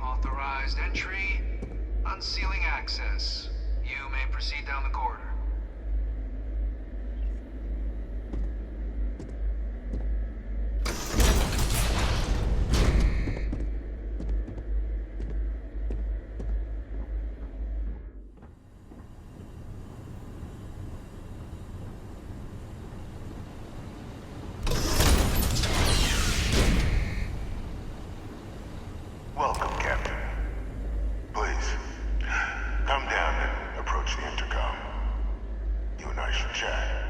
Authorized entry. Unsealing access. You may proceed down the corridor. Welcome, Captain. Please, come down and approach the intercom. You and I should chat.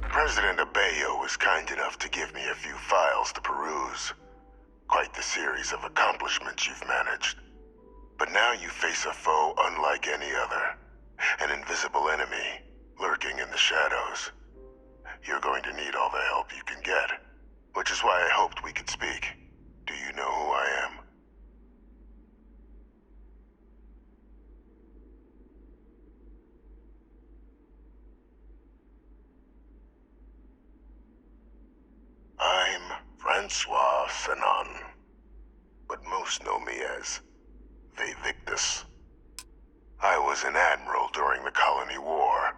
President Abeyo was kind enough to give me a few files to peruse. Quite the series of accomplishments you've managed. But now you face a foe unlike any other. An invisible enemy, lurking in the shadows. You're going to need all the help you can get. Which is why I hoped we could speak. Do you know who I am? I'm Francois Sanon, but most know me as Victus. I was an admiral during the Colony War.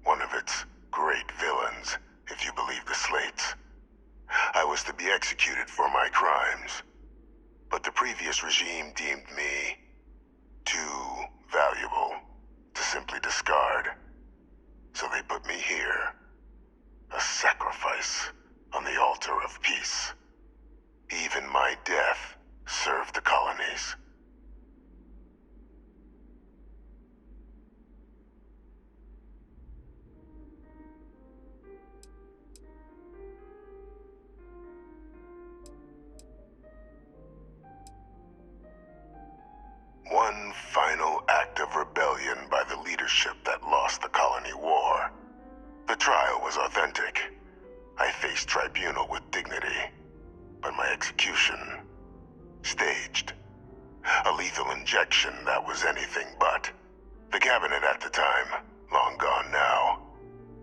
One of its great villains, if you believe the slates. I was to be executed for my crimes, but the previous regime deemed me too valuable to simply discard. So they put me here, a sacrifice on the altar of peace. Even my death served the colonies. one final act of rebellion by the leadership that lost the colony war. The trial was authentic. I faced tribunal with dignity, but my execution, staged. A lethal injection that was anything but. The cabinet at the time, long gone now,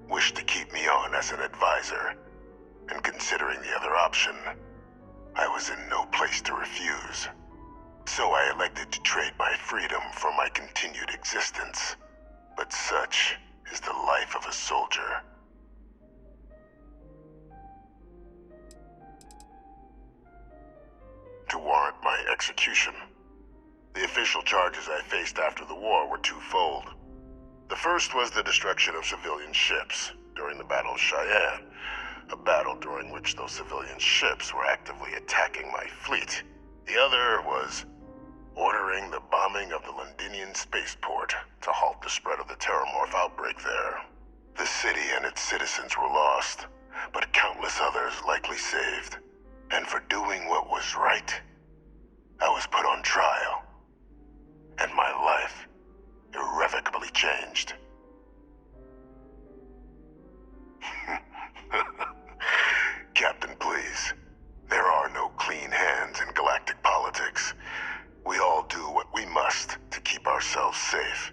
wished to keep me on as an advisor, and considering the other option, I was in no place to refuse. So I elected to trade my freedom for my continued existence. But such is the life of a soldier. To warrant my execution, the official charges I faced after the war were twofold. The first was the destruction of civilian ships during the Battle of Cheyenne, a battle during which those civilian ships were actively attacking my fleet. The other was ordering the bombing of the Londinian spaceport to halt the spread of the Terramorph outbreak there. The city and its citizens were lost, but countless others likely saved. And for doing what was right, I was put on trial, and my life irrevocably changed. Captain, please. There are no clean hands in galactic politics. We all do what we must to keep ourselves safe.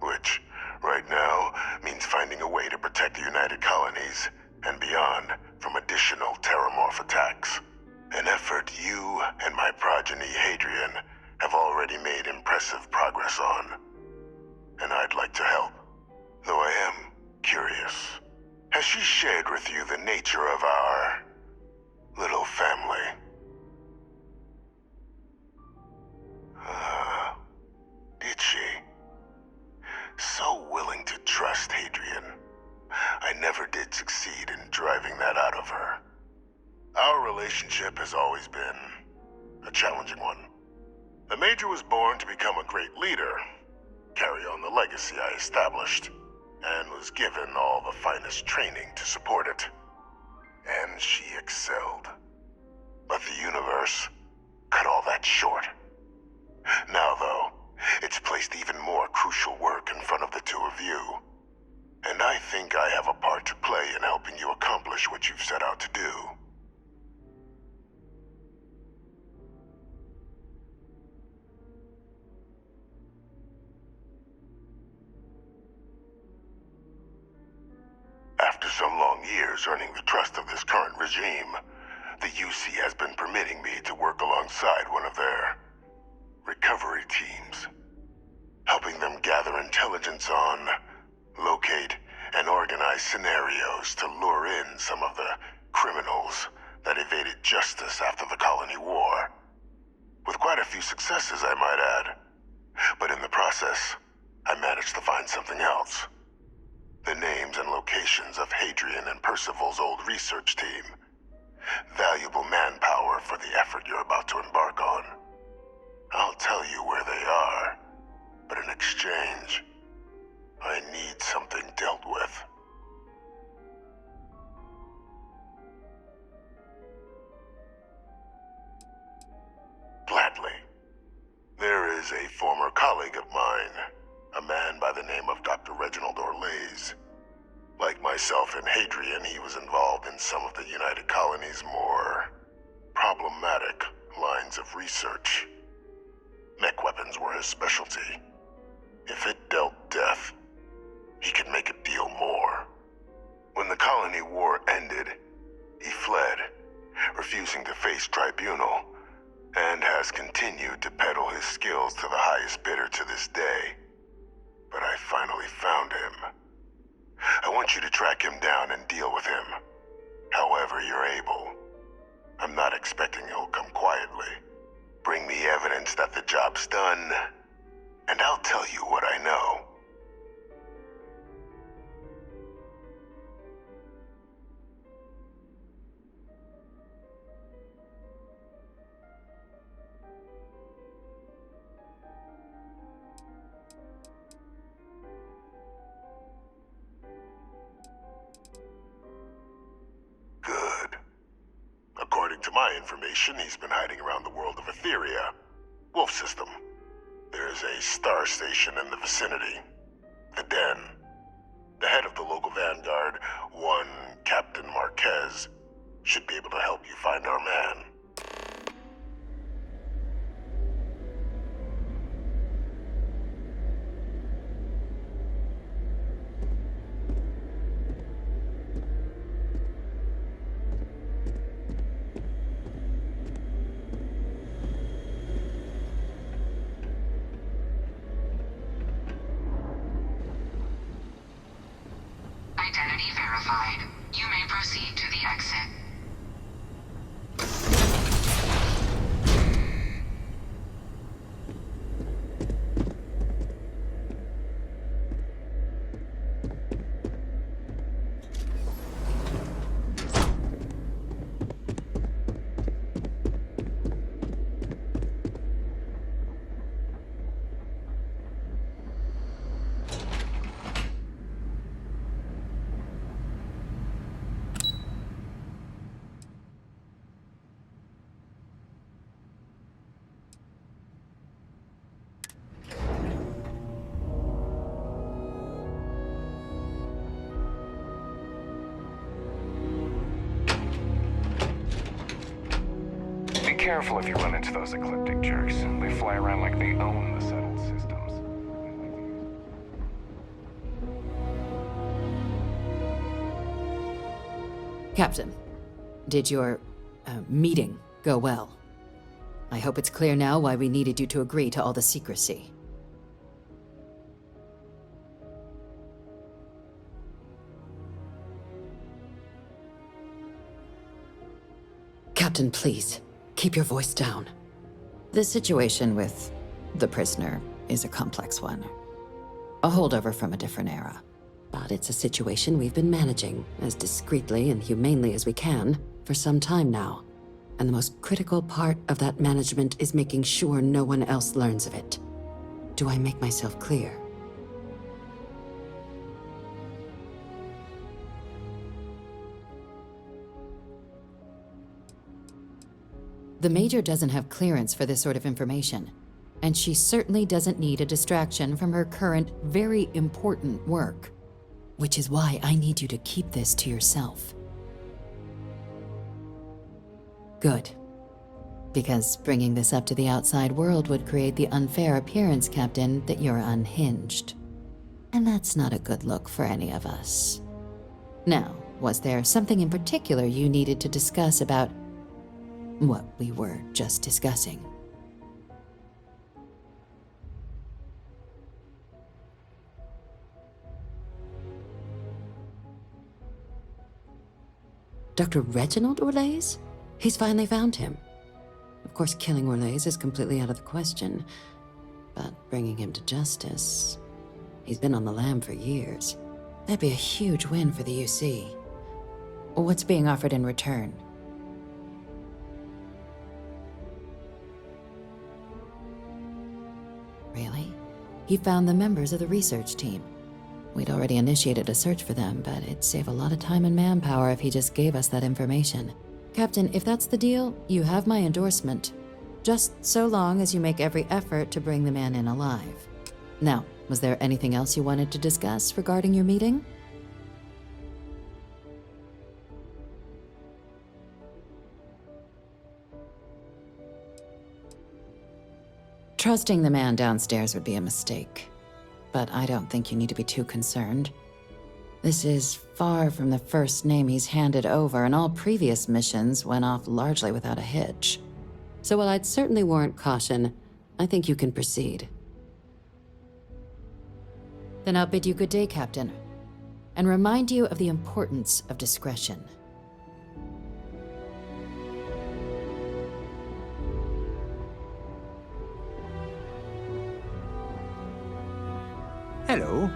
Which, right now, means finding a way to protect the United Colonies and beyond from additional Terramorph attacks. An effort you and my progeny Hadrian have already made impressive progress on. And I'd like to help, though I am curious. Has she shared with you the nature of our little family? Did she? So willing to trust Hadrian. I never did succeed in driving that out of her. Our relationship has always been a challenging one. The Major was born to become a great leader, carry on the legacy I established, and was given all the finest training to support it. And she excelled. But the universe cut all that short. Now, though, it's placed even more crucial work in front of the two of you. And I think I have a part to play in helping you accomplish what you've set out to do. After some long years earning the trust of this current regime, the UC has been permitting me to work alongside one of their recovery teams, helping them gather intelligence on, locate, and organize scenarios to lure in some of the criminals that evaded justice after the colony war. With quite a few successes, I might add. But in the process, I managed to find something else. The names and locations of Hadrian and Percival's old research team. Valuable manpower for the effort you're about to embark on. I'll tell you where they are, but in exchange, I need something dealt with. Gladly. There is a former colleague of mine, a man by the name of Dr. Reginald Orlaise. Like myself and Hadrian, he was involved in some of the United Colony's more problematic lines of research. Mech weapons were his specialty. If it dealt death, he could make a deal more. When the colony war ended, he fled, refusing to face tribunal, and has continued to peddle his skills to the highest bidder to this day. But I finally found him. I want you to track him down and deal with him, however you're able. I'm not expecting he'll come quietly. Bring me evidence that the job's done, and I'll tell you what I know. Good. According to my information, he's been hiding around the world of Etheria. Wolf system. There's a star station in the vicinity. The Den. The head of the local vanguard, one Captain Marquez, should be able to help you find our man. Identity verified. You may proceed to the exit. Be careful if you run into those ecliptic jerks. They fly around like they own the settled systems. Captain, did your meeting go well? I hope it's clear now why we needed you to agree to all the secrecy. Captain, please, keep your voice down. The situation with the prisoner is a complex one. A holdover from a different era. But it's a situation we've been managing as discreetly and humanely as we can for some time now. And the most critical part of that management is making sure no one else learns of it. Do I make myself clear? The Major doesn't have clearance for this sort of information, and she certainly doesn't need a distraction from her current, very important work. Which is why I need you to keep this to yourself. Good. Because bringing this up to the outside world would create the unfair appearance, Captain, that you're unhinged. And that's not a good look for any of us. Now, was there something in particular you needed to discuss about what we were just discussing? Dr. Reginald Orlaise? He's finally found him. Of course, killing Orlaise is completely out of the question, but bringing him to justice... He's been on the lam for years. That'd be a huge win for the UC. What's being offered in return? Really? He found the members of the research team. We'd already initiated a search for them, but it'd save a lot of time and manpower if he just gave us that information. Captain, if that's the deal, you have my endorsement. Just so long as you make every effort to bring the man in alive. Now, was there anything else you wanted to discuss regarding your meeting? Trusting the man downstairs would be a mistake. But I don't think you need to be too concerned. This is far from the first name he's handed over, and all previous missions went off largely without a hitch. So while I'd certainly warrant caution, I think you can proceed. Then I'll bid you good day, Captain, and remind you of the importance of discretion. Hello.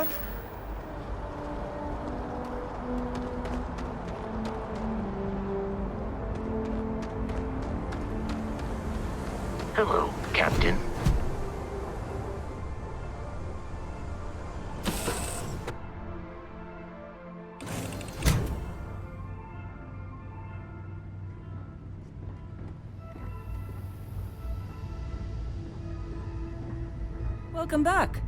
son? Hello, Captain. Welcome back.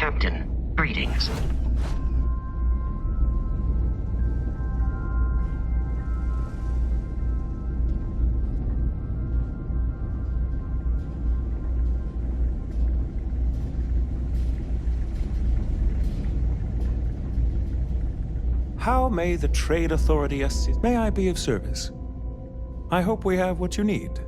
Captain, greetings. How may the Trade Authority assist? May I be of service? I hope we have what you need.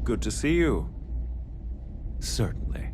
Good to see you. Certainly.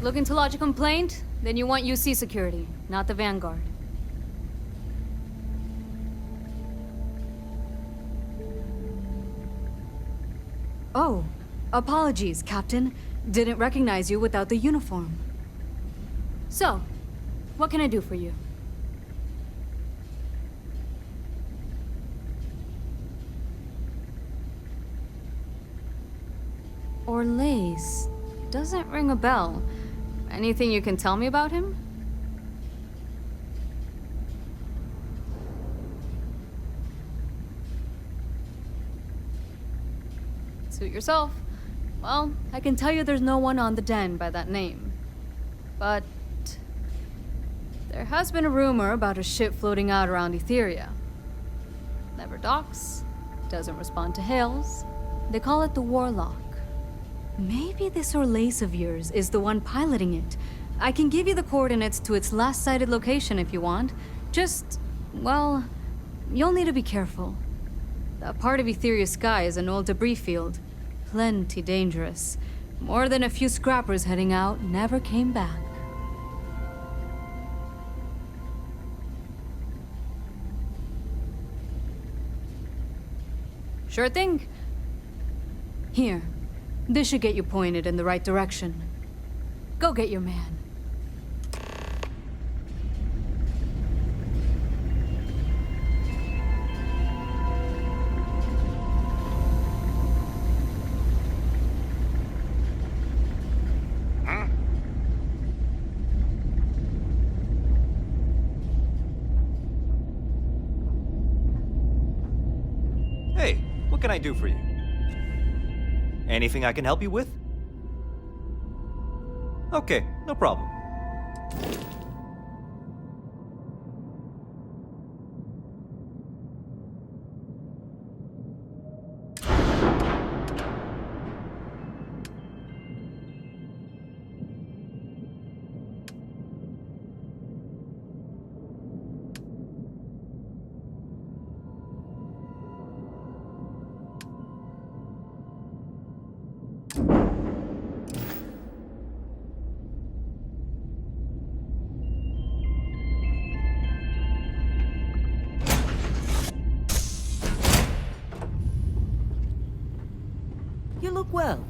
Looking to lodge a complaint? Then you want UC security, not the Vanguard. Oh, apologies, Captain. Didn't recognize you without the uniform. So, what can I do for you? Orlace. Doesn't ring a bell. Anything you can tell me about him? Suit yourself. Well, I can tell you there's no one on the den by that name. But there has been a rumor about a ship floating out around Etheria. Never docks, doesn't respond to hails. They call it the Warlock. Maybe this Orlace of yours is the one piloting it. I can give you the coordinates to its last sighted location if you want. Just, well, you'll need to be careful. That part of Etheria's sky is an old debris field. Plenty dangerous. More than a few scrappers heading out never came back. Sure thing. Here. This should get you pointed in the right direction. Go get your man. Hey, what can I do for you? Anything I can help you with? Okay, no problem. You look well.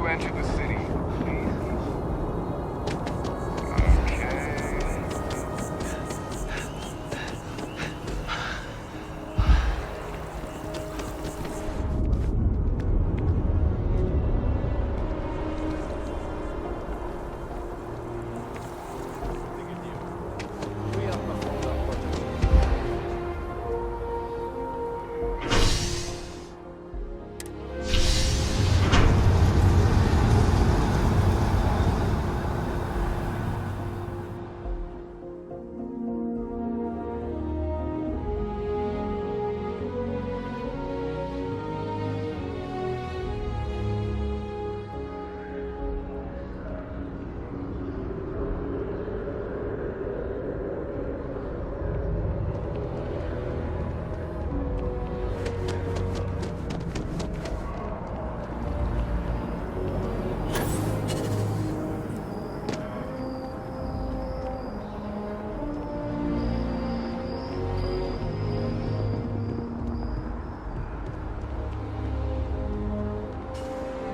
you enter the city, please? Okay.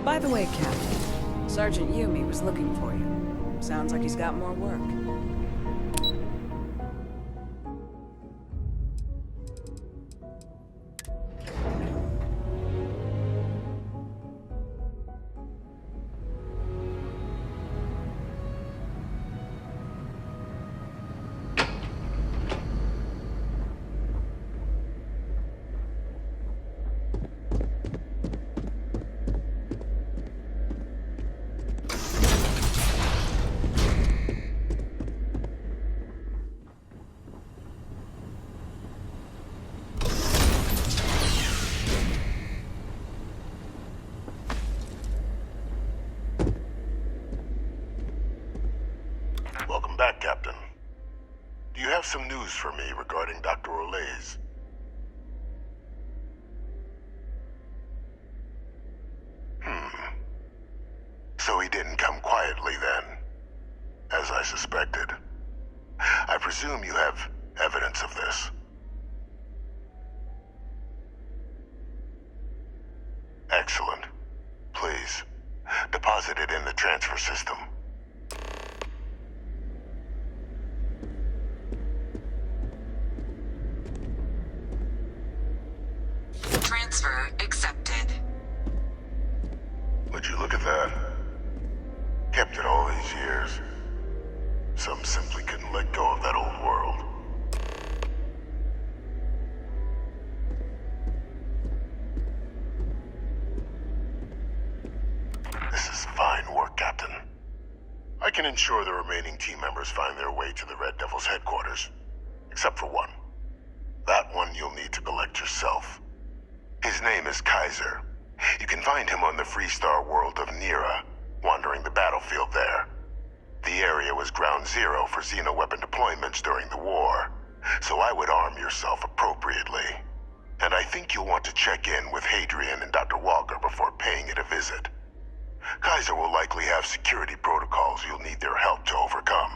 By the way, Captain, Sergeant Yumi was looking for you. Sounds like he's got more work. Welcome back, Captain. Do you have some news for me regarding Dr. Olays? So he didn't come quietly then, as I suspected. I presume you have evidence of this. Excellent. Please, deposit it in the transfer system. Transfer accepted. Would you look at that? Kept it all these years. Some simply couldn't let go of that old world. This is fine work, Captain. I can ensure the remaining team members find their way to the Red Devil's headquarters. Except for one. That one you'll need to collect yourself. His name is Kaiser. You can find him on the Freestar world of Nira, wandering the battlefield there. The area was ground zero for xeno-weapon deployments during the war, so I would arm yourself appropriately. And I think you'll want to check in with Hadrian and Dr. Walker before paying it a visit. Kaiser will likely have security protocols you'll need their help to overcome.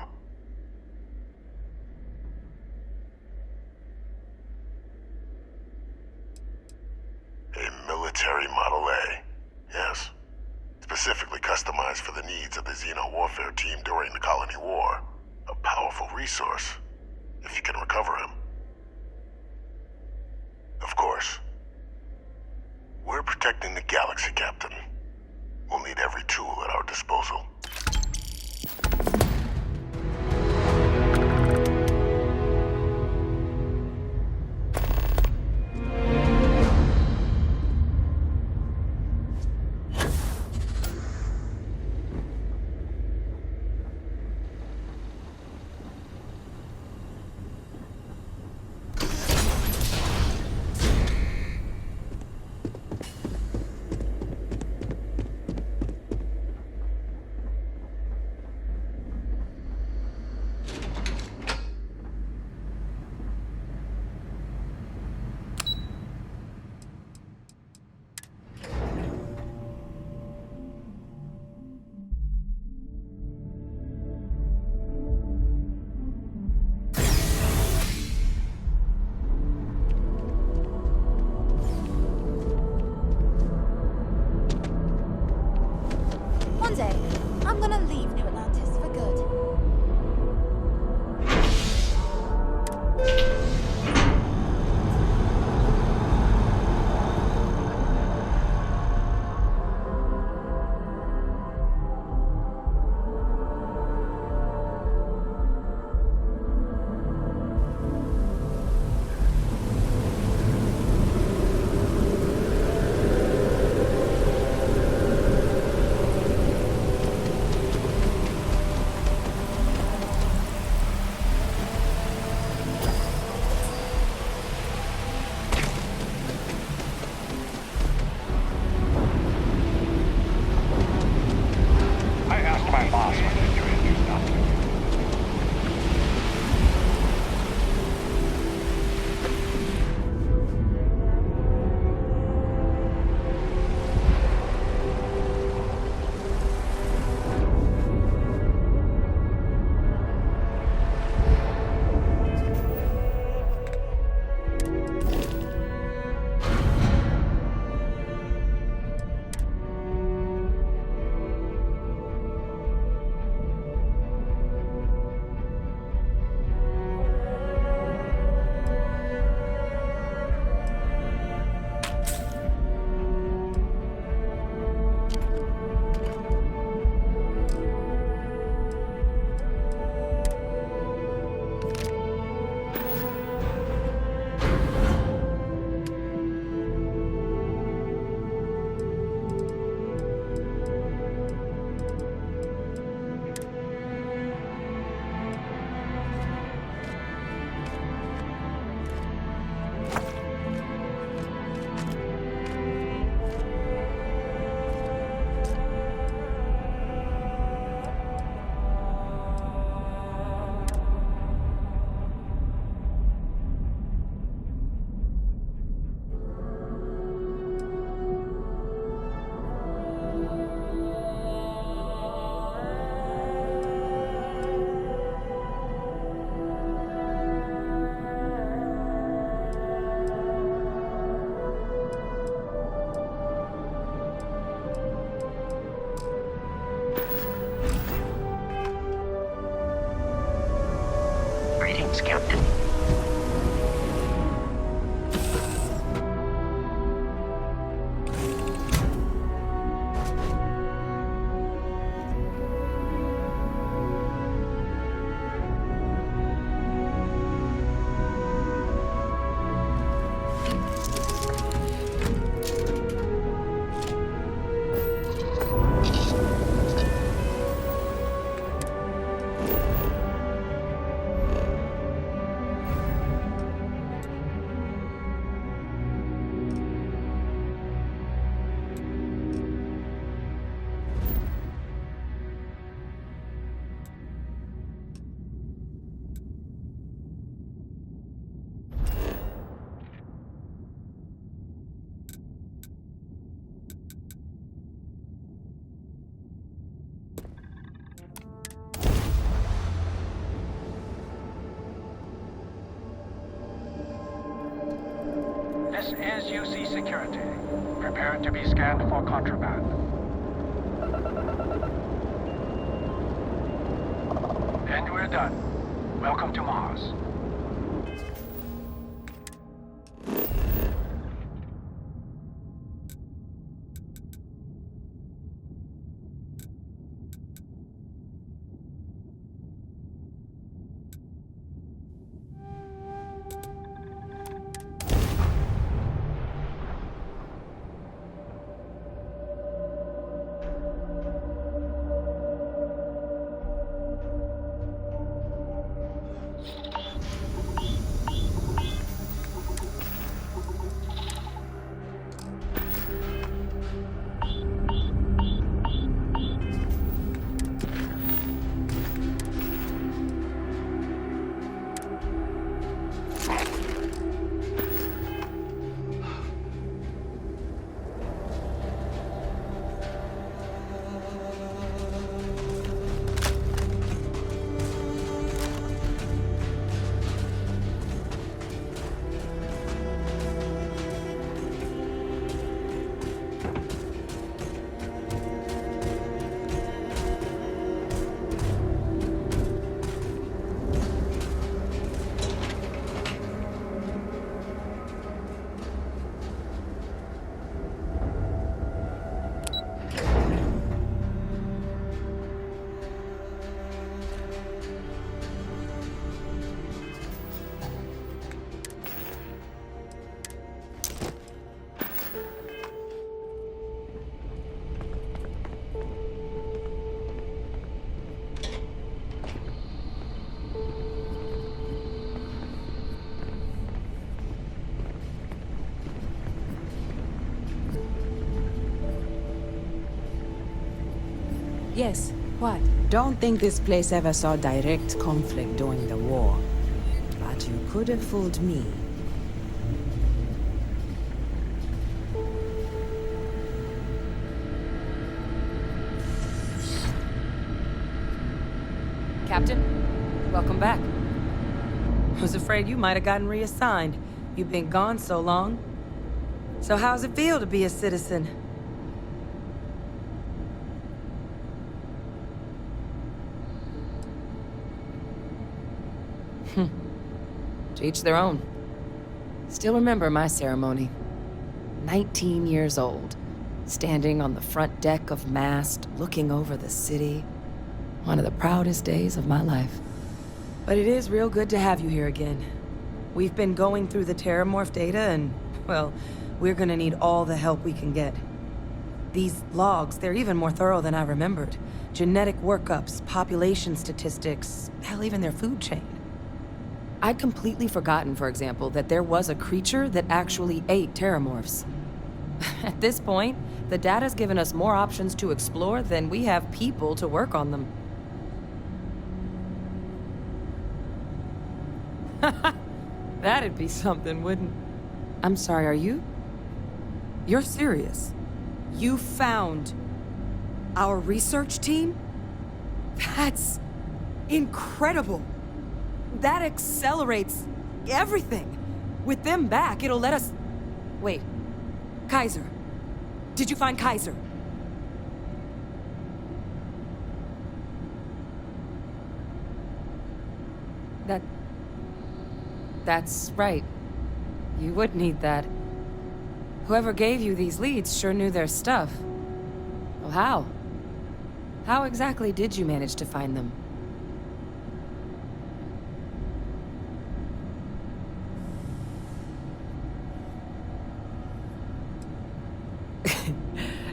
A military Model A, yes. Specifically customized for the needs of the Xeno warfare team during the Colony War. A powerful resource, if you can recover him. Of course. We're protecting the galaxy, Captain. We'll need every tool at our disposal. Thanks, Captain. This is UC Security. Prepare to be scanned for contraband. And we're done. Welcome to Mars. Yes, what? Don't think this place ever saw direct conflict during the war. But you could have fooled me. Captain, welcome back. Was afraid you might have gotten reassigned. You've been gone so long. So how's it feel to be a citizen? To each their own. Still remember my ceremony. 19 years old, standing on the front deck of Mast, looking over the city. One of the proudest days of my life. But it is real good to have you here again. We've been going through the Terramorph data and, well, we're gonna need all the help we can get. These logs, they're even more thorough than I remembered. Genetic workups, population statistics, hell, even their food chain. I'd completely forgotten, for example, that there was a creature that actually ate Terramorphs. At this point, the data's given us more options to explore than we have people to work on them. That'd be something, wouldn't... I'm sorry, are you? You're serious? You found our research team? That's incredible. That accelerates everything. With them back, it'll let us... Wait. Kaiser. Did you find Kaiser? That's right. You would need that. Whoever gave you these leads sure knew their stuff. Well, how? How exactly did you manage to find them?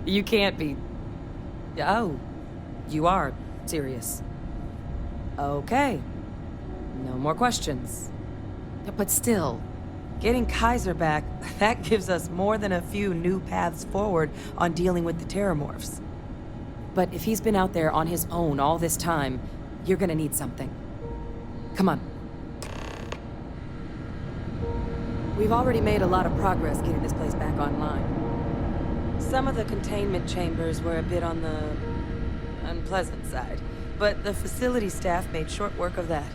You can't be... Oh, you are serious. Okay. No more questions. But still, getting Kaiser back, that gives us more than a few new paths forward on dealing with the Terramorphs. But if he's been out there on his own all this time, you're gonna need something. Come on. We've already made a lot of progress getting this place back online. Some of the containment chambers were a bit on the unpleasant side, but the facility staff made short work of that.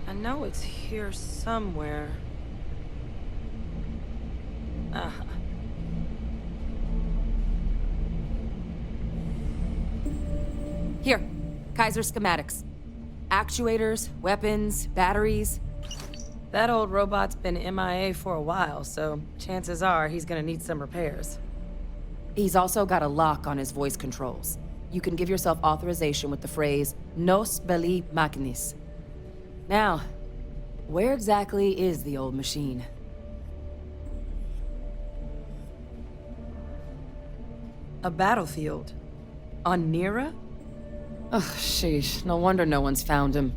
I know it's here somewhere. Here, Kaiser schematics. Actuators, weapons, batteries. That old robot's been MIA for a while, so chances are he's gonna need some repairs. He's also got a lock on his voice controls. You can give yourself authorization with the phrase, Nos belli machinis. Now, where exactly is the old machine? A battlefield? On Nira? Ugh, sheesh. No wonder no one's found him.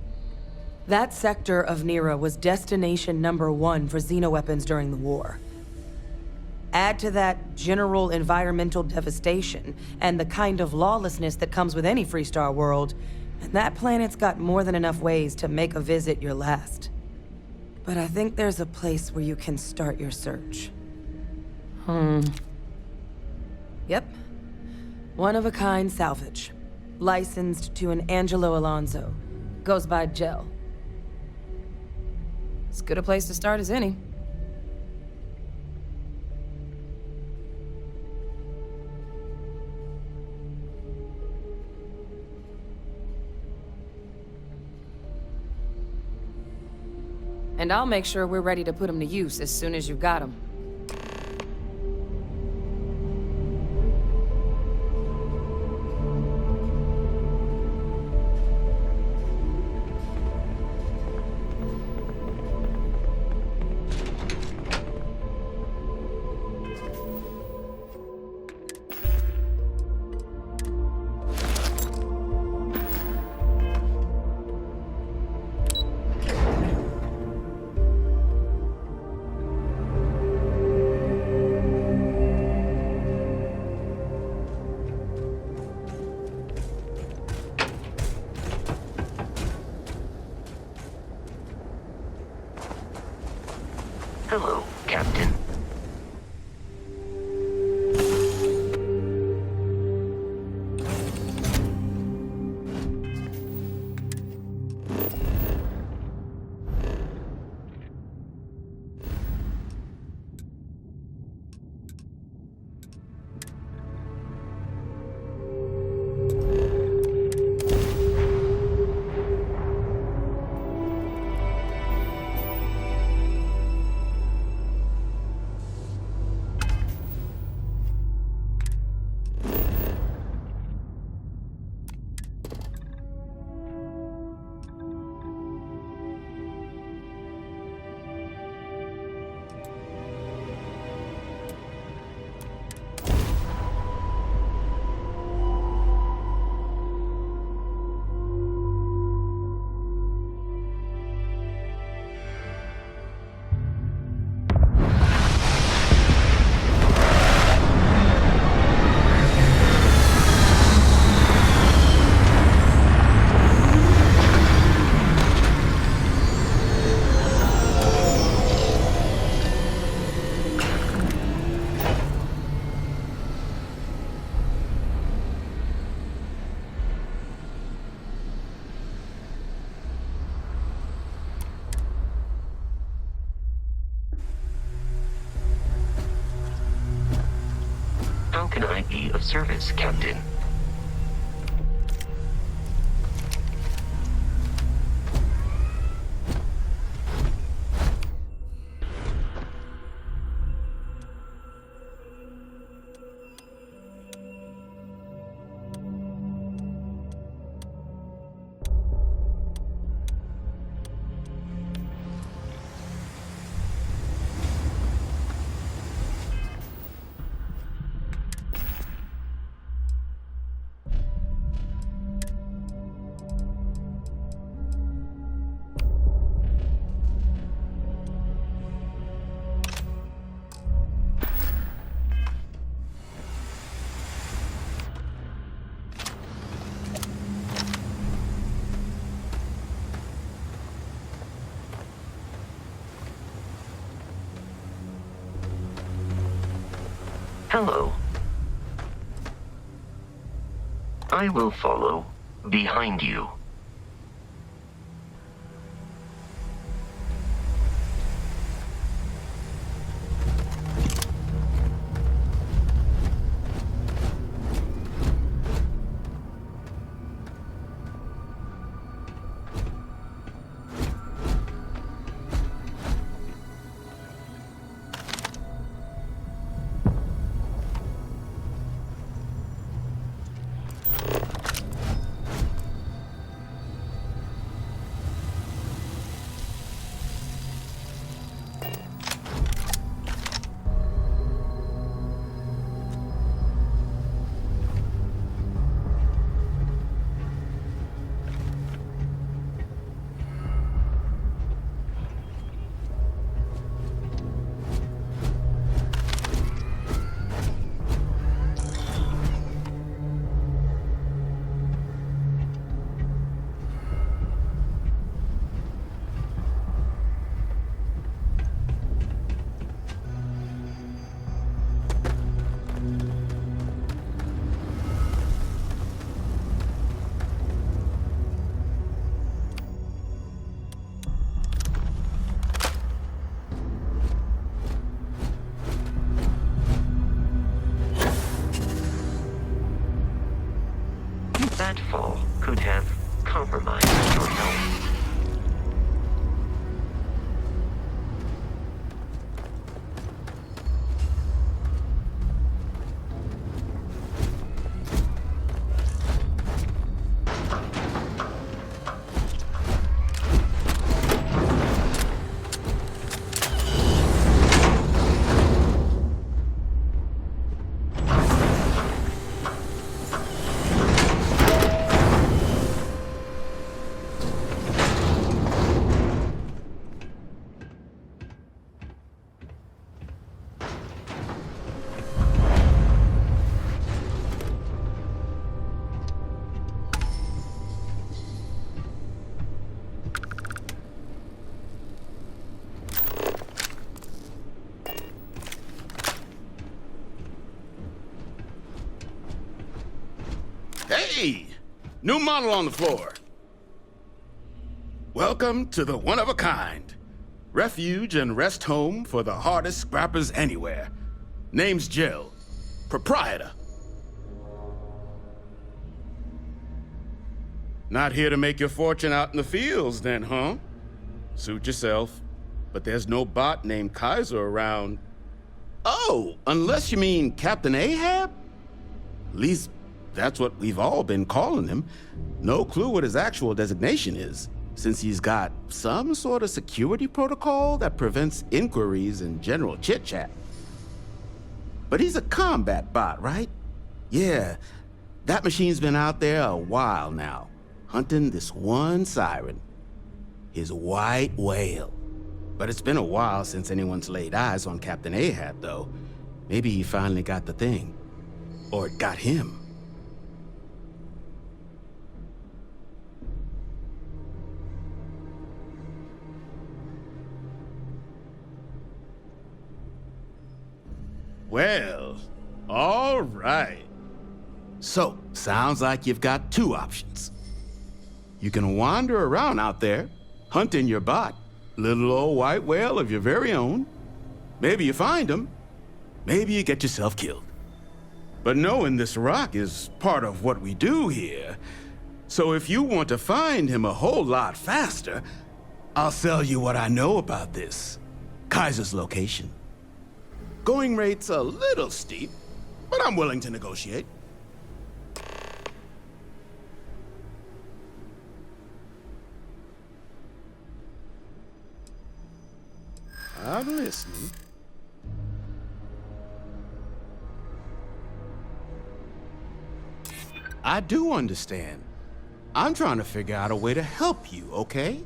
That sector of Nira was destination #1 for xenoweapons during the war. Add to that general environmental devastation and the kind of lawlessness that comes with any Freestar world, and that planet's got more than enough ways to make a visit your last. But I think there's a place where you can start your search. Yep. One-of-a-kind salvage. Licensed to an Angelo Alonso. Goes by Gel. As good a place to start as any. And I'll make sure we're ready to put them to use as soon as you've got them. Hello, Captain. be of service, Captain? Hello. I will follow behind you. That fall could have compromised your health. Hey! New model on the floor. Welcome to the one-of-a-kind. Refuge and rest home for the hardest scrappers anywhere. Name's Jill. Proprietor. Not here to make your fortune out in the fields then, huh? Suit yourself. But there's no bot named Kaiser around. Oh, unless you mean Captain Ahab? At least that's what we've all been calling him. No clue what his actual designation is, since he's got some sort of security protocol that prevents inquiries and general chit-chat. But he's a combat bot, right? Yeah, that machine's been out there a while now, hunting this one siren, his white whale. But it's been a while since anyone's laid eyes on Captain Ahab, though. Maybe he finally got the thing. Or it got him. Well, all right. So, sounds like you've got two options. You can wander around out there, hunting your bot, little old white whale of your very own. Maybe you find him. Maybe you get yourself killed. But knowing this rock is part of what we do here. So if you want to find him a whole lot faster, I'll sell you what I know about this. Kaiser's location. Going rate's a little steep, but I'm willing to negotiate. I'm listening. I do understand. I'm trying to figure out a way to help you, okay?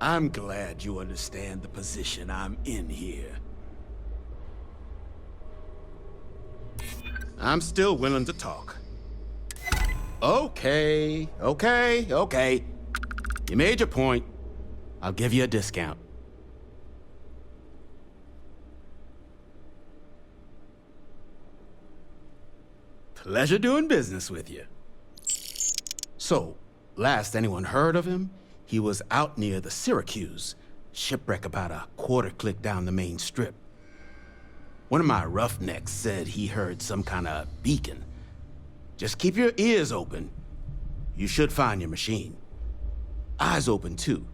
I'm glad you understand the position I'm in here. I'm still willing to talk. Okay. You made your point. I'll give you a discount. Pleasure doing business with you. So, last anyone heard of him, he was out near the Syracuse, shipwreck about a quarter click down the main strip. One of my roughnecks said he heard some kind of beacon. Just keep your ears open. You should find your machine. Eyes open, too.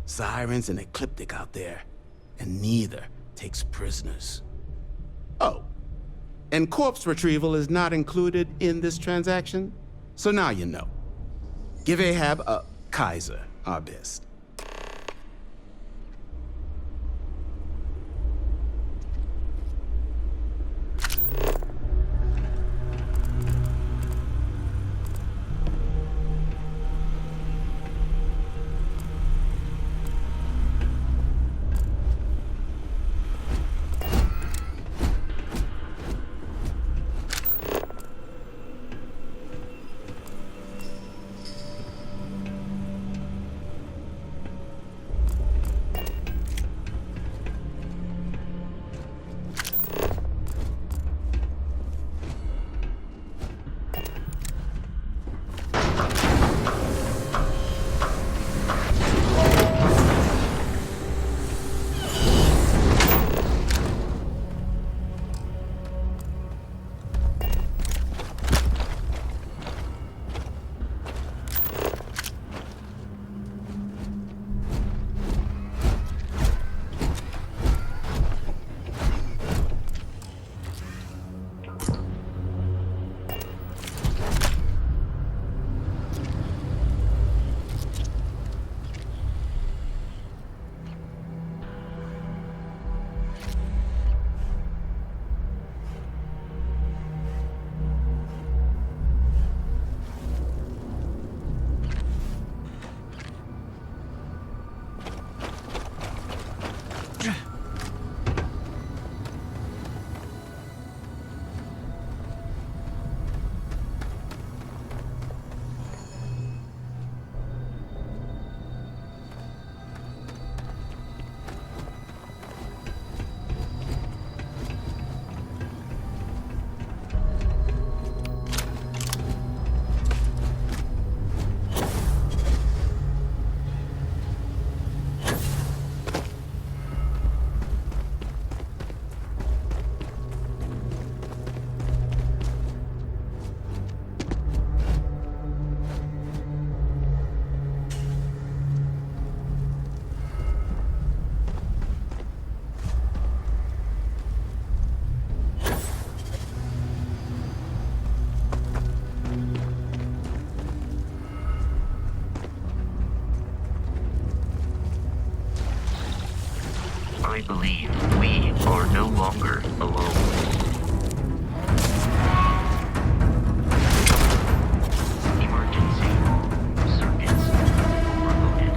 Sirens and Ecliptic out there, and neither takes prisoners. Oh, and corpse retrieval is not included in this transaction, so now you know. Give Ahab a Kaiser our best. I believe we are no longer alone. Emergency. Circuits overloaded.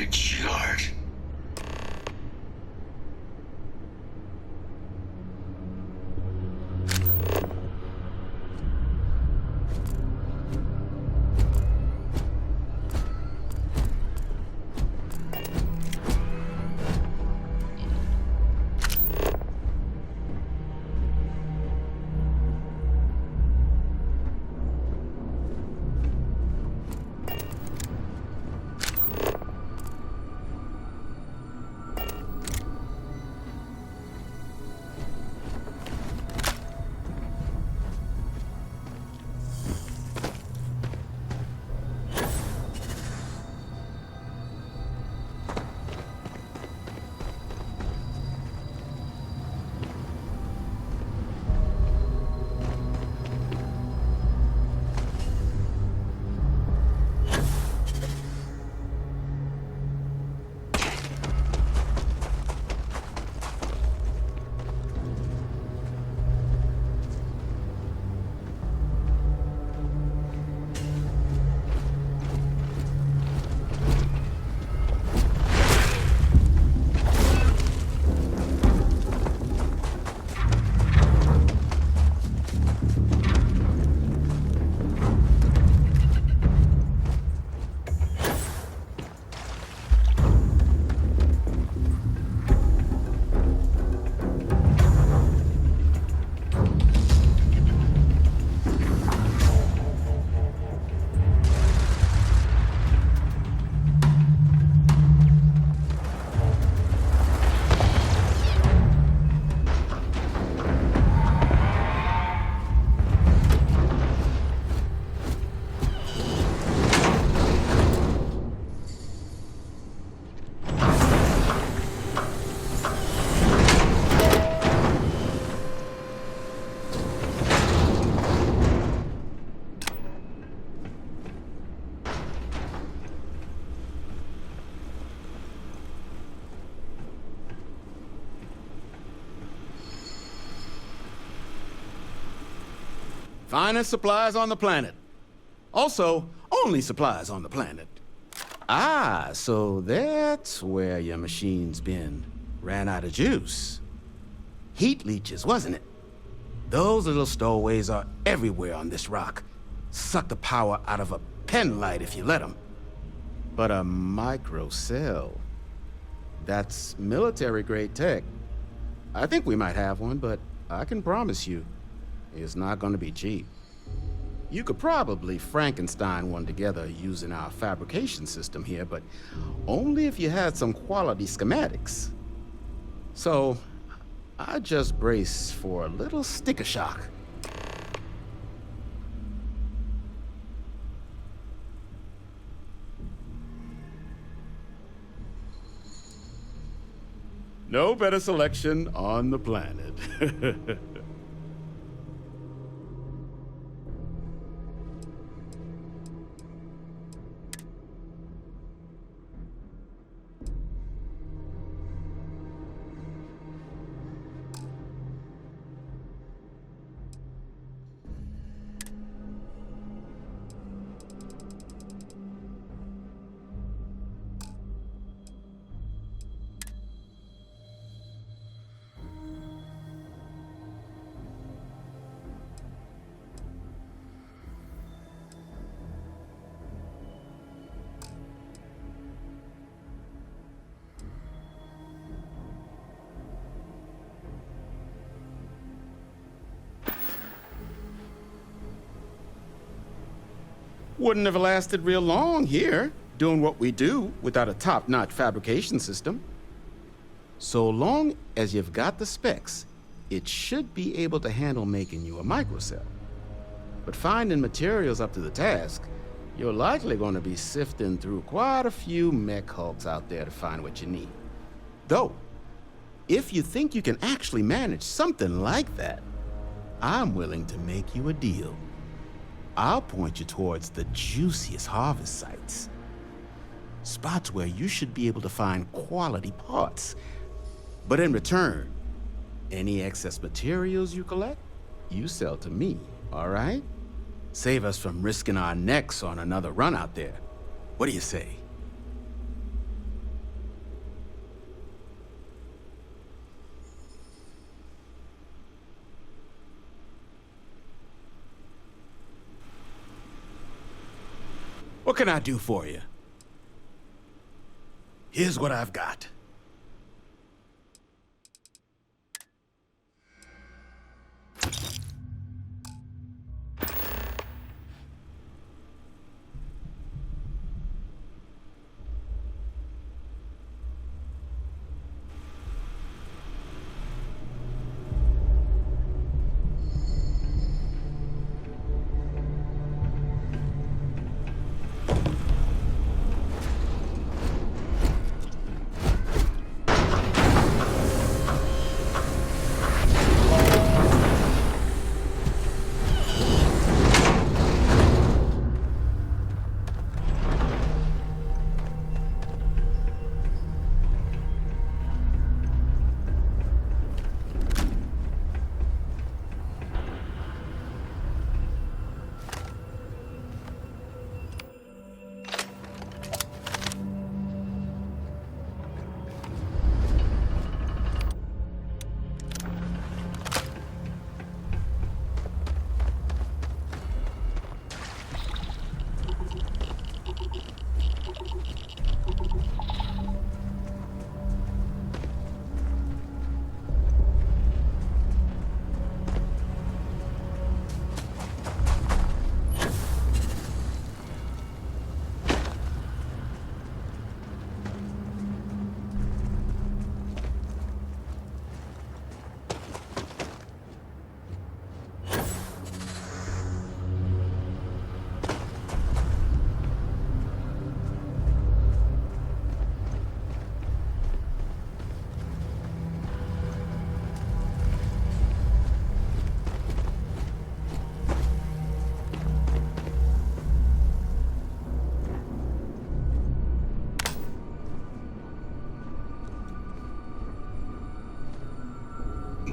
fix yours. Finest supplies on the planet. Also, only supplies on the planet. Ah, so that's where your machine's been. Ran out of juice. Heat leeches, wasn't it? Those little stowaways are everywhere on this rock. Suck the power out of a pen light if you let them. But a microcell. That's military-grade tech. I think we might have one, but I can promise you, it's not gonna be cheap. You could probably Frankenstein one together using our fabrication system here, but only if you had some quality schematics. So, I just brace for a little sticker shock. No better selection on the planet. Wouldn't have lasted real long here, doing what we do without a top-notch fabrication system. So long as you've got the specs, it should be able to handle making you a microcell. But finding materials up to the task, you're likely going to be sifting through quite a few mech hulks out there to find what you need. Though, if you think you can actually manage something like that, I'm willing to make you a deal. I'll point you towards the juiciest harvest sites. Spots where you should be able to find quality parts. But in return, any excess materials you collect, you sell to me, all right? Save us from risking our necks on another run out there. What do you say? What can I do for you? Here's what I've got.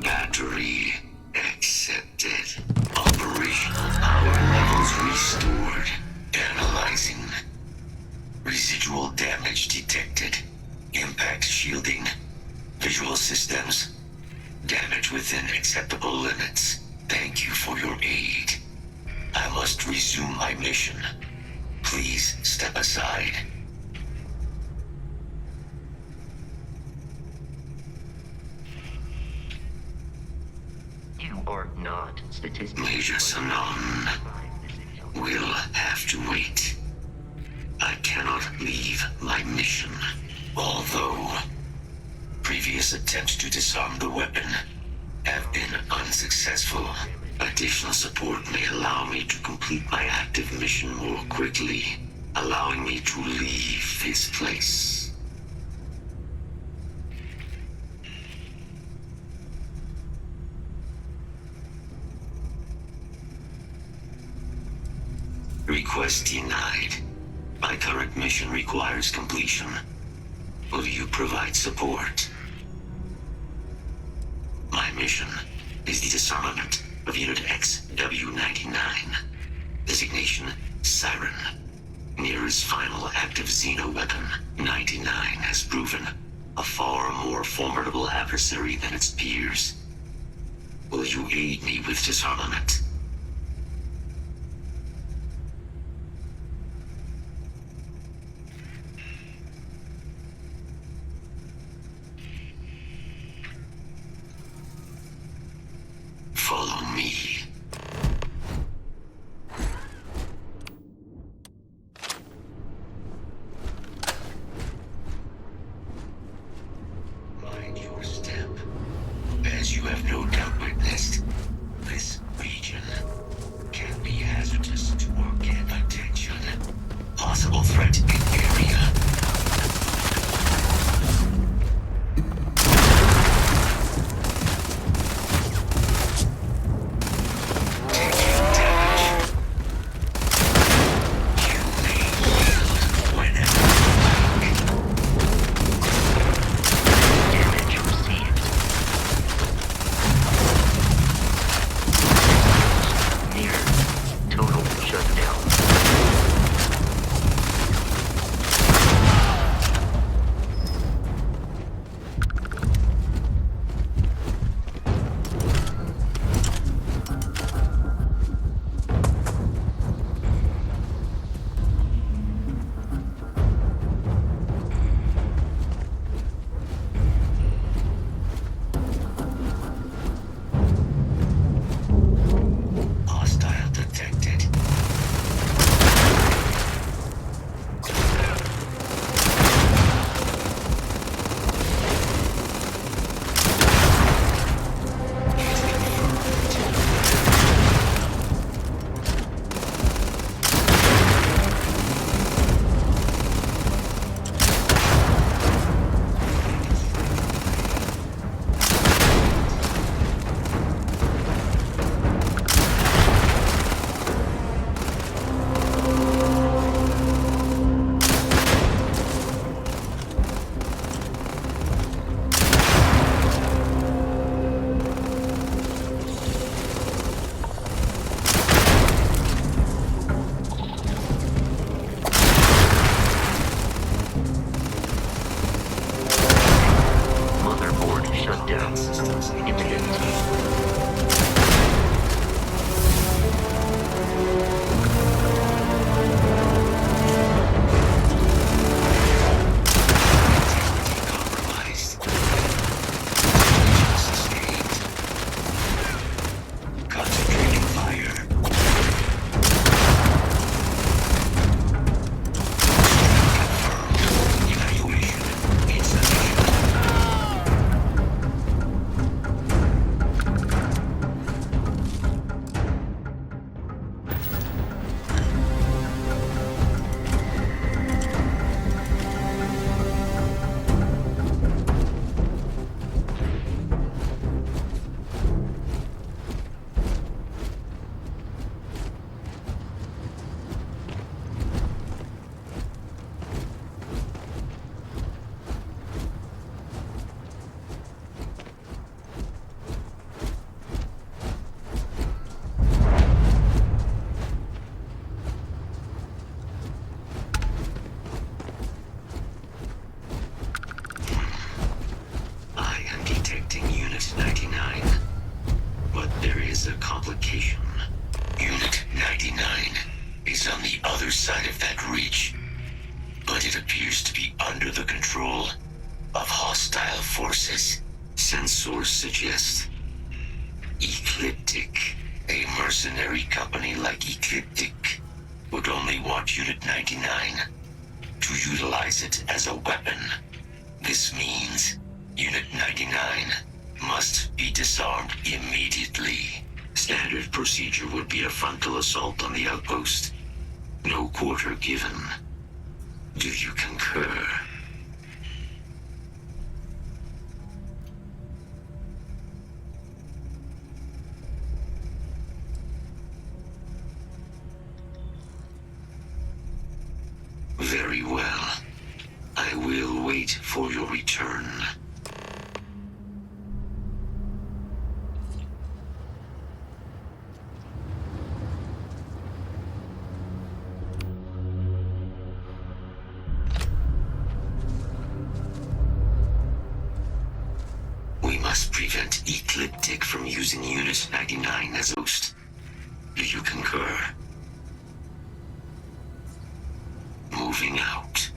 Battery accepted. Operational power levels restored. Analyzing. Residual damage detected. Impact shielding. Visual systems. Damage within acceptable limits. Thank you for your aid. I must resume my mission. Please step aside. You are not statistically... Major Sanon will have to wait. I cannot leave my mission. Although previous attempts to disarm the weapon have been unsuccessful, additional support may allow me to complete my active mission more quickly, allowing me to leave this place. Request denied. My current mission requires completion. Will you provide support? My mission is the disarmament of Unit XW-99. Designation Siren. Nearest final active Xeno weapon, 99 has proven a far more formidable adversary than its peers. Will you aid me with disarmament? Follow me. Mind your step. As you have no doubt witnessed, this region can be hazardous to organic attention. Possible threat in area. other side of that ridge, but it appears to be under the control of hostile forces. Sensors suggest Ecliptic, a mercenary company like Ecliptic, would only want Unit 99 to utilize it as a weapon. This means Unit 99 must be disarmed immediately. Standard procedure would be a frontal assault on the outpost. No quarter given. Do you concur? Very well. I will wait for your return. We must prevent Ecliptic from using Unit 99 as a host. Do you concur? Moving out.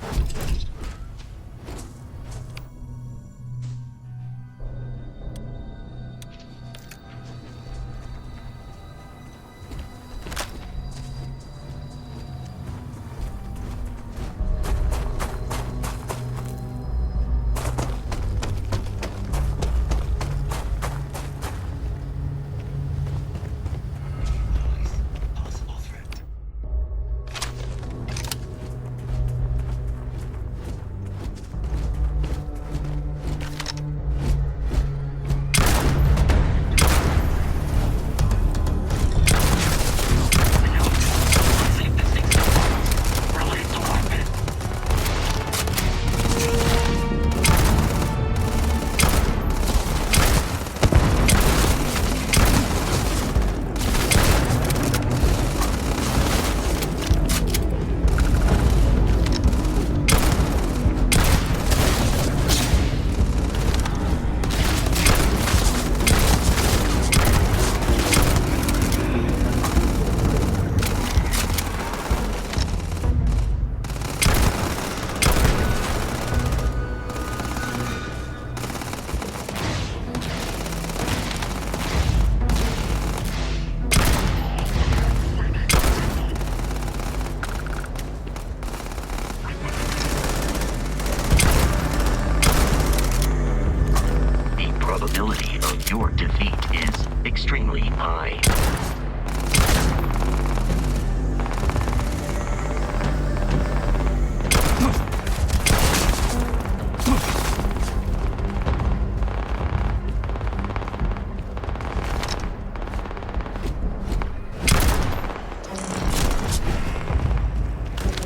Your defeat is extremely high.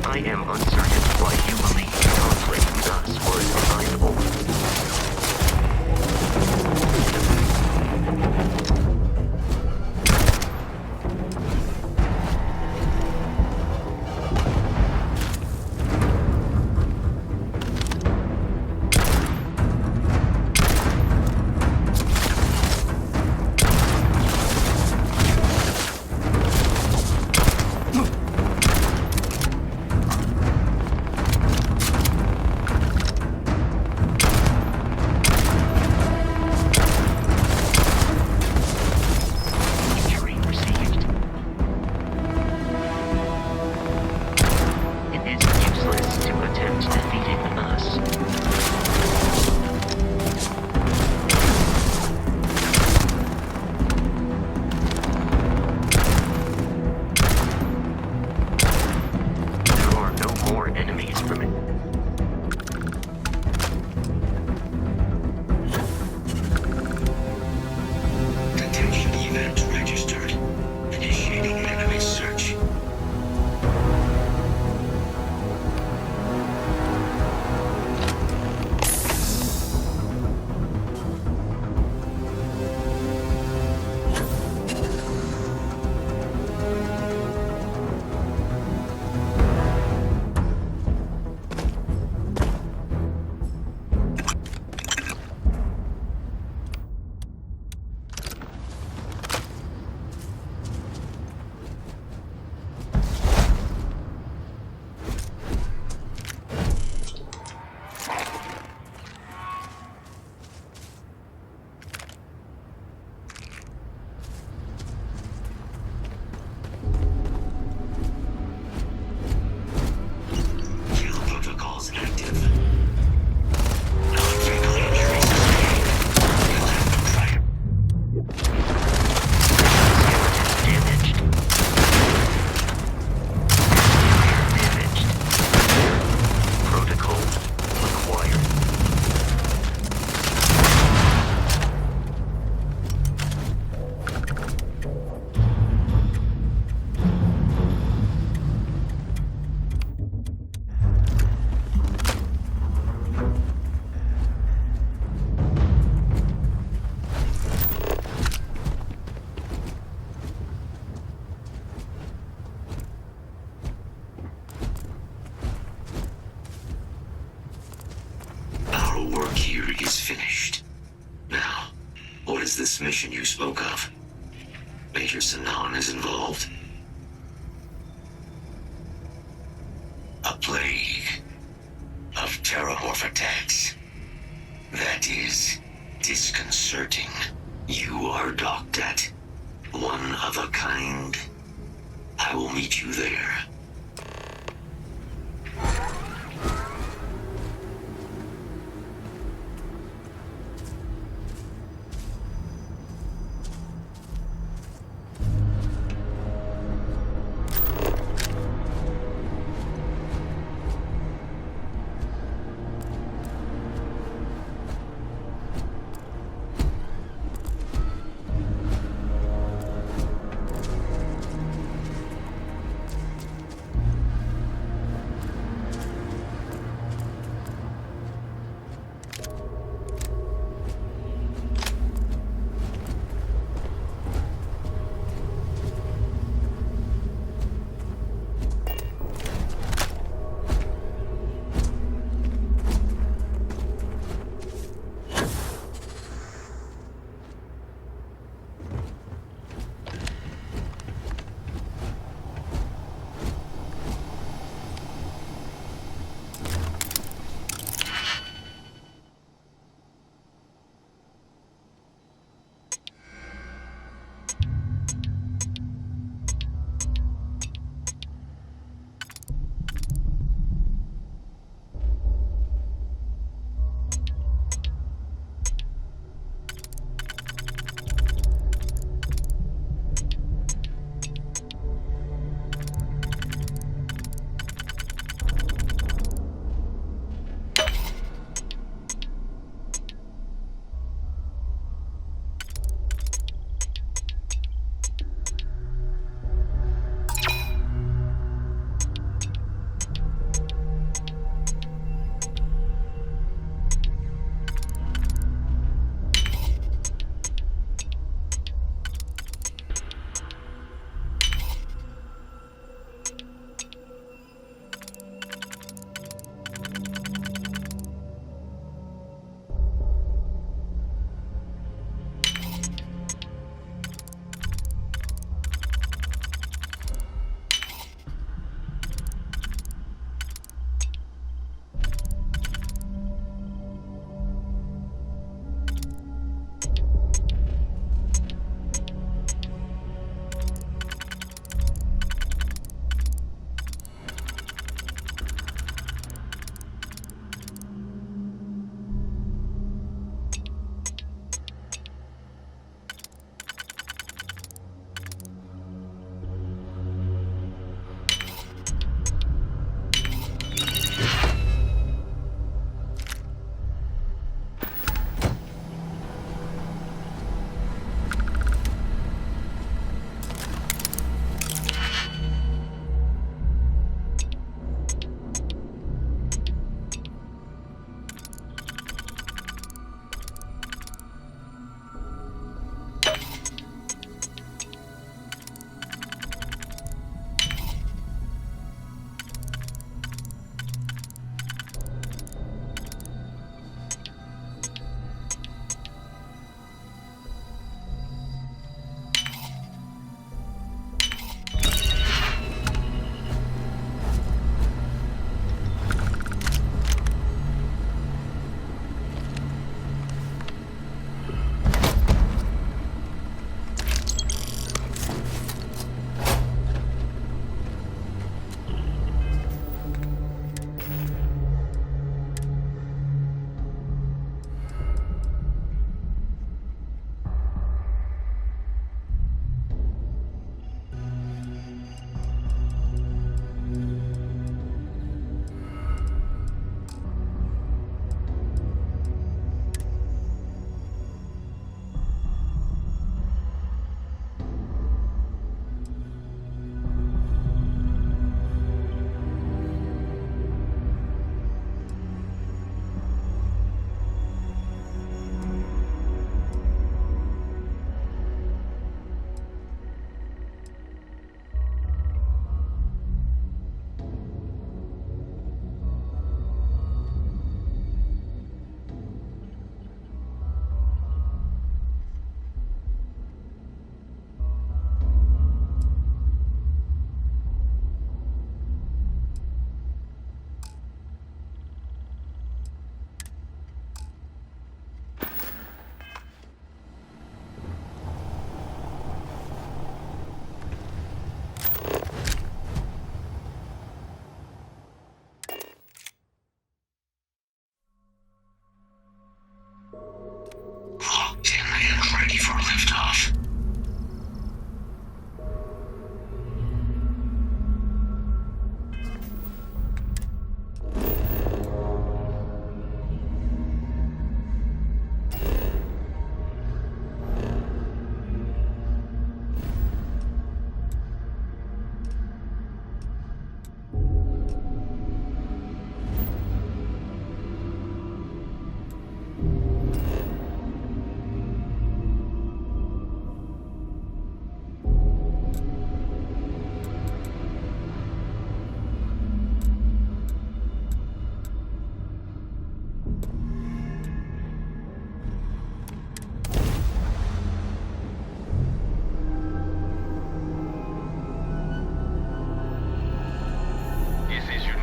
I am uncertain why you believe conflict with us was advisable. this mission you spoke of? Major Sinan is involved? A plague of terramorph attacks. That is disconcerting. You are docked at one of a kind. I will meet you there.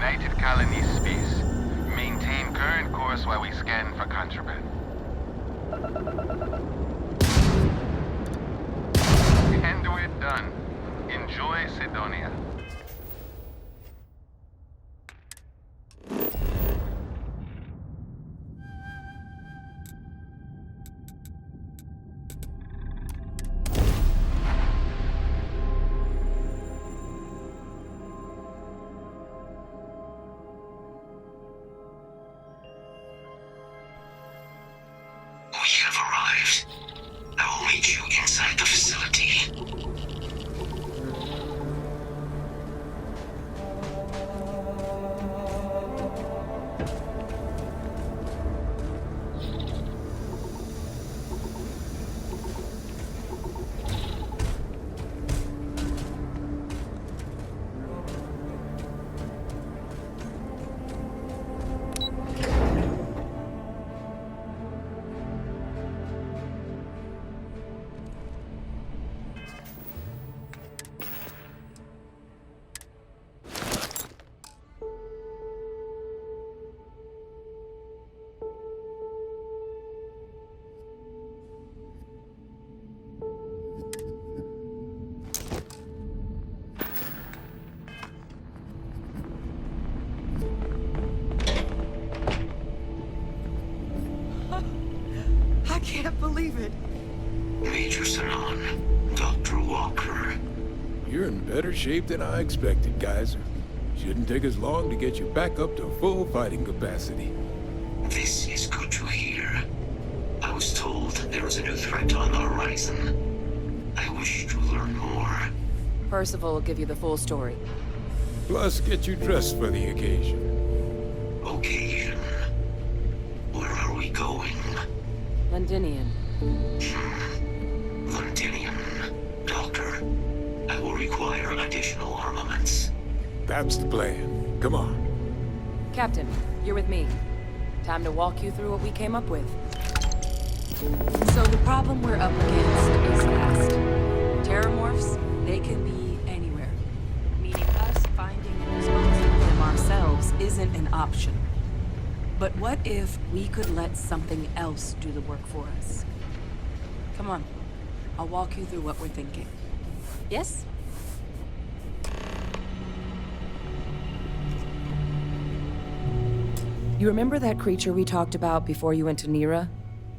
United Colonies space. Maintain current course while we scan for contraband. And we're done. Enjoy Sidonia. We have arrived. I will meet you inside the facility. I can't believe it. Major Sanan, Dr. Walker. You're in better shape than I expected, Geyser. Shouldn't take us long to get you back up to full fighting capacity. This is good to hear. I was told there was a new threat on the horizon. I wish to learn more. Percival will give you the full story. Plus, get you dressed for the occasion. Occasion? Where are we going? Londinian. Londinian. Doctor, I will require additional armaments. That's the plan. Come on. Captain, you're with me. Time to walk you through what we came up with. So the problem we're up against is vast. Terramorphs, they can be anywhere. Meaning us finding and disposing of them ourselves isn't an option. But what if we could let something else do the work for us? Come on. I'll walk you through what we're thinking. Yes? You remember that creature we talked about before you went to Nira?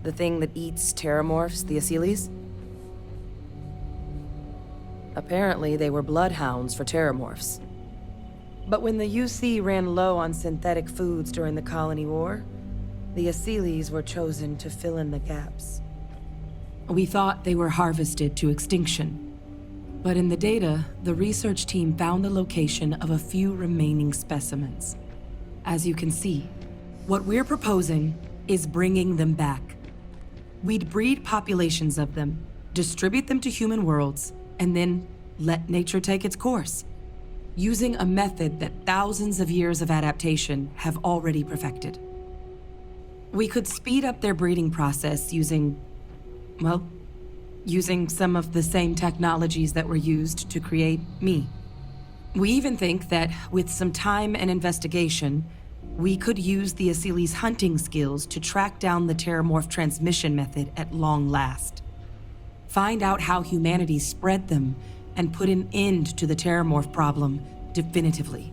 The thing that eats terramorphs, the Asyles? Apparently, they were bloodhounds for terramorphs. But when the UC ran low on synthetic foods during the Colony War, the Asyles were chosen to fill in the gaps. We thought they were harvested to extinction. But in the data, the research team found the location of a few remaining specimens. As you can see, what we're proposing is bringing them back. We'd breed populations of them, distribute them to human worlds, and then let nature take its course, using a method that thousands of years of adaptation have already perfected. We could speed up their breeding process using some of the same technologies that were used to create me. We even think that with some time and investigation, we could use the Asyles' hunting skills to track down the terramorph transmission method at long last. Find out how humanity spread them and put an end to the terramorph problem definitively.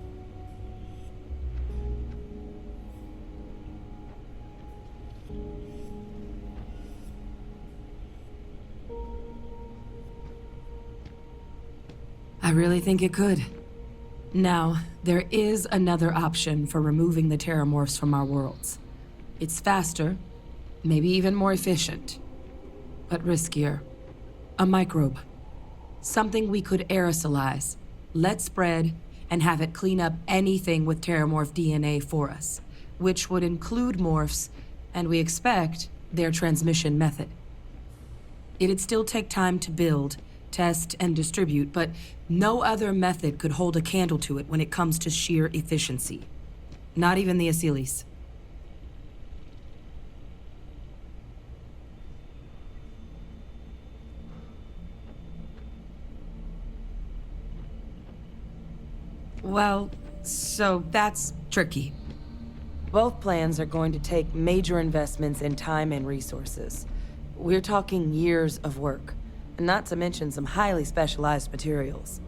I really think it could. Now, there is another option for removing the terramorphs from our worlds. It's faster, maybe even more efficient, but riskier. A microbe. Something we could aerosolize, let spread, and have it clean up anything with terramorph DNA for us, which would include morphs, and we expect their transmission method. It'd still take time to build, test, and distribute, but no other method could hold a candle to it when it comes to sheer efficiency. Not even the Asyles. Well, So that's tricky. Both plans are going to take major investments in time and resources. We're talking years of work, not to mention some highly specialized materials.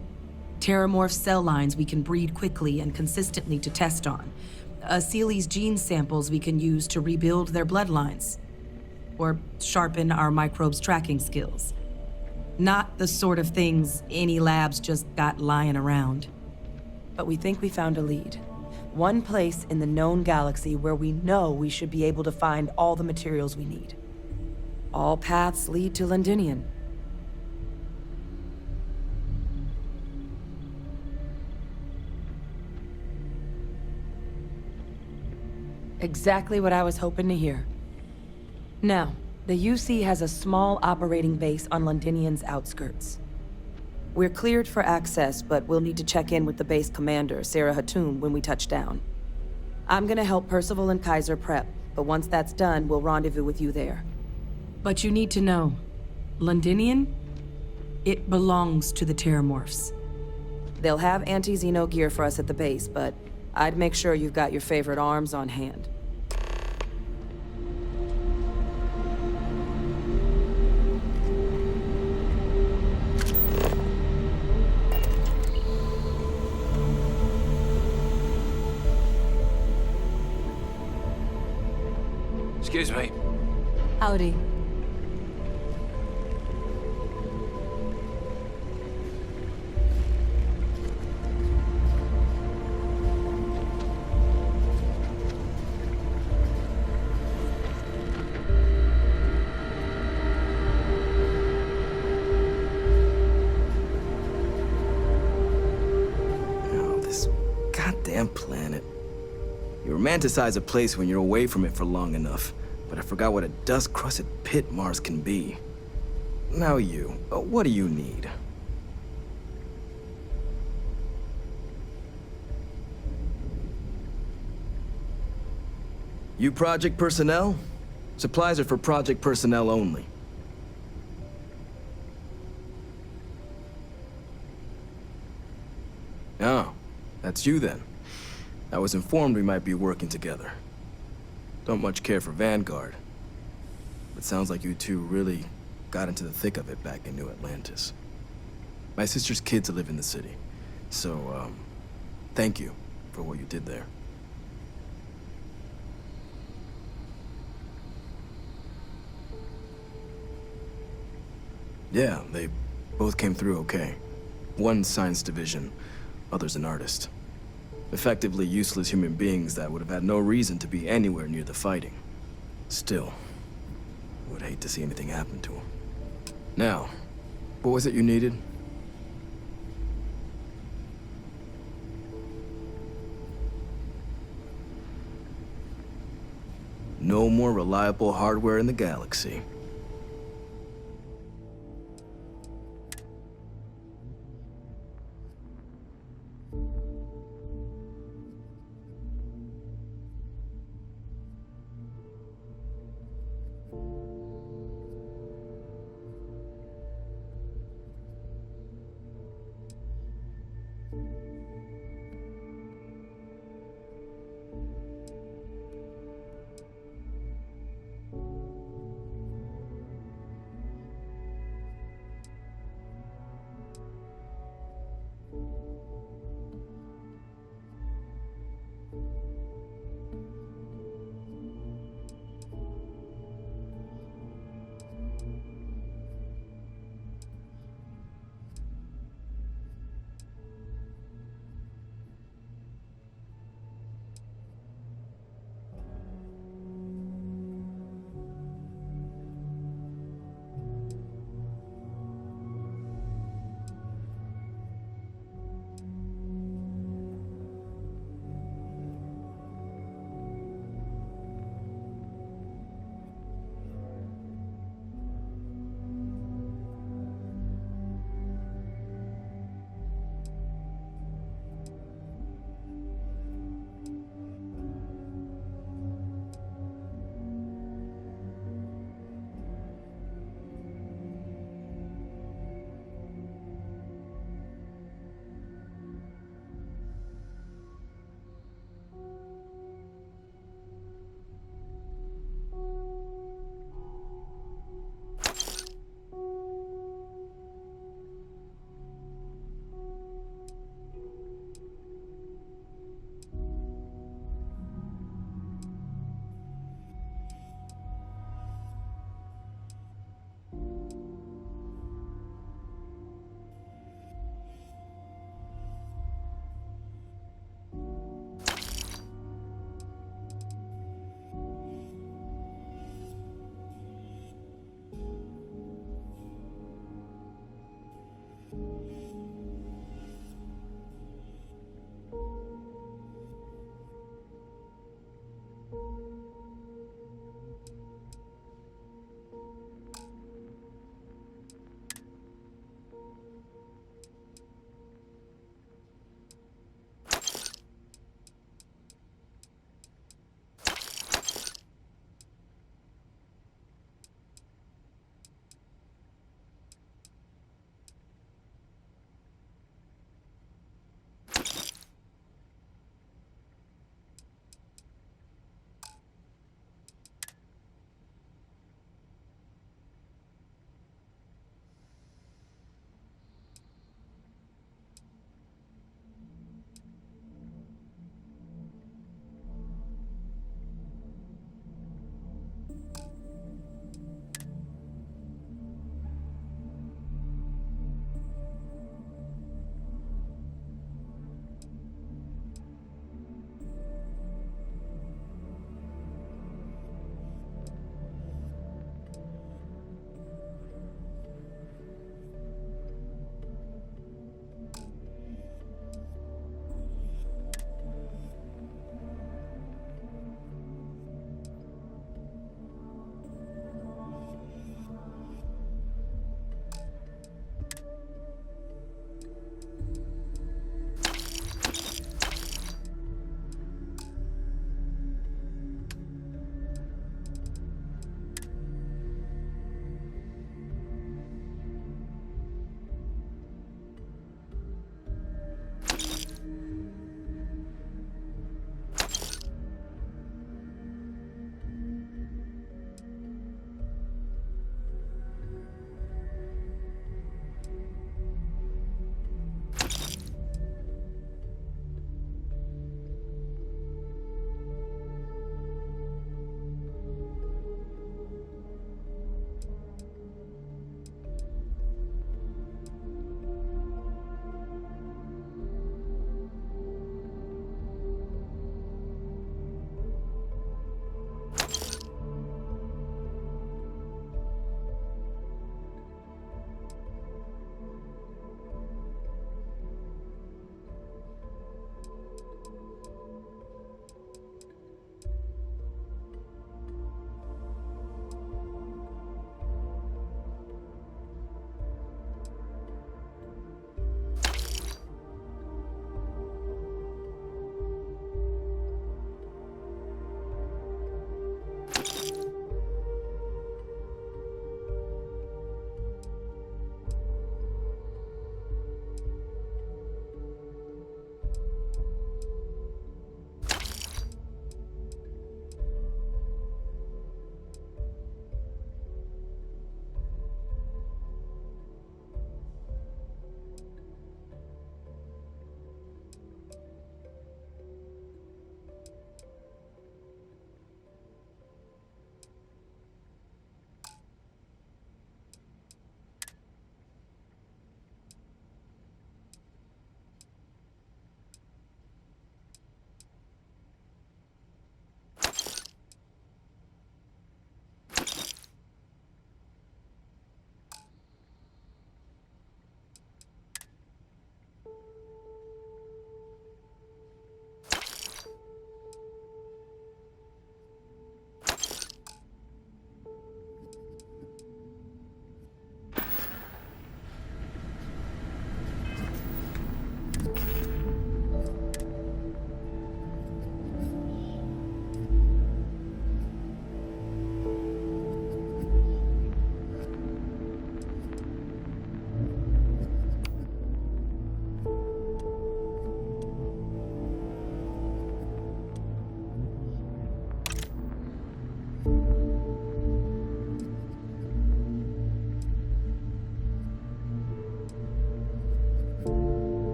Terramorph cell lines we can breed quickly and consistently to test on. Seely's gene samples we can use to rebuild their bloodlines. Or sharpen our microbes' tracking skills. Not the sort of things any labs just got lying around. But we think we found a lead. One place in the known galaxy where we know we should be able to find all the materials we need. All paths lead to Londinian. Exactly what I was hoping to hear. Now, the UC has a small operating base on Londinian's outskirts. We're cleared for access, but we'll need to check in with the base commander, Sarah Hatoum, when we touch down. I'm gonna help Percival and Kaiser prep, but once that's done, we'll rendezvous with you there. But you need to know, Londinian? It belongs to the Terramorphs. They'll have anti-Xeno gear for us at the base, but I'd make sure you've got your favorite arms on hand. Excuse me. Howdy. Oh, this goddamn planet. You romanticize a place when you're away from it for long enough, but I forgot what a dust-crusted pit Mars can be. Now what do you need? You project personnel? Supplies are for project personnel only. Oh, that's you then. I was informed we might be working together. Don't much care for Vanguard. But sounds like you two really got into the thick of it back in New Atlantis. My sister's kids live in the city. So, thank you for what you did there. Yeah, they both came through okay. One science division, other's an artist. Effectively useless human beings that would have had no reason to be anywhere near the fighting. Still, would hate to see anything happen to them. Now, what was it you needed? No more reliable hardware in the galaxy.